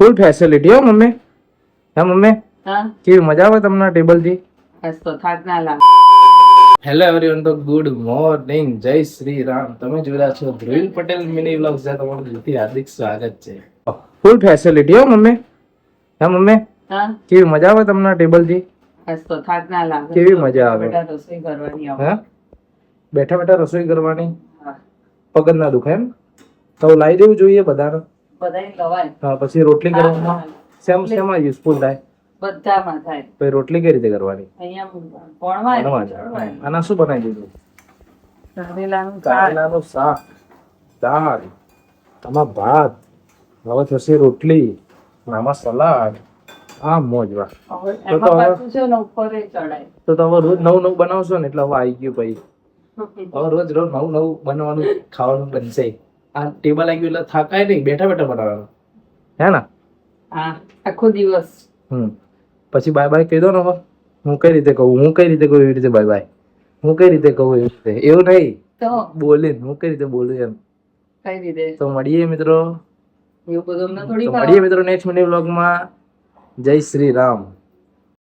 ફૂલ facility હો mummy. હા mummy, હા કેવી મજા આવે તમને ટેબલ થી? બસ તો થાક ના લાગે. હેલો એવરીવન, તો ગુડ મોર્નિંગ, જય શ્રી રામ. તમે જોઈ રહ્યા છો ધ્રુવિલ પટેલ મિની વ્લોગ્સ, જ્યાં તમારું દિલથી હાર્દિક સ્વાગત છે. ફૂલ ફેસિલિટી હો મમ્મી. હા મમ્મી, હા કેવી મજા આવે તમને ટેબલ થી? બસ તો થાક ના લાગે. કેવી મજા આવે? બેટા રસોઈ કરવાની આવે. હા, બેઠા બેઠા રસોઈ કરવાની, હા પગ જ ના દુખાય એમ? તો લાવી દેવું જોઈએ બધાને. બધાય લવાય. હા, પછી રોટલી હા, કરવામાં શેમાં યુઝફુલ થાય? બધામાં થાય. પછી રોટલી કઈ રીતે કરવાની? અહીંયા ભણવાય. ભણવા. આના શું બનાવી દીધું? કારેલાનું શાક. કારેલાનું શાક, દાળ, આમાં ભાત, હવે થશે રોટલી, અને આમાં સલાડ. આ મોજ વાહ. હવે તો એમાં હવે પાછું છે ને ઉપર એ ચડાય. તો હવે રોજ નવું નવું બનાવશો ને, એટલે હવે આવી ગયું ભાઈ. હવે રોજ રોજ નવું નવું બનવાનું ખાવાનું બનશે. આ ટેબલ આવી ગયું એટલે થાકાય નહીં, બેઠા બેઠા બનાવવાનું, હે ને? હા, આખો દિવસ. પછી બાય બાય કહી દો ને. હવે હું કઈ રીતે કહું? હું કઈ રીતે કહું એવી રીતે બાય બાય? હું કઈ રીતે કહું એવી રીતે? એવું નહીં, તો બોલીને હું કઈ રીતે બોલું એમ. કઈ રીતે તો મળીએ મિત્રો. એવું બધું અમને થોડી તો મળીએ મિત્રો નેક્સ્ટ મિની વ્લોગમાં. જય શ્રી રામ.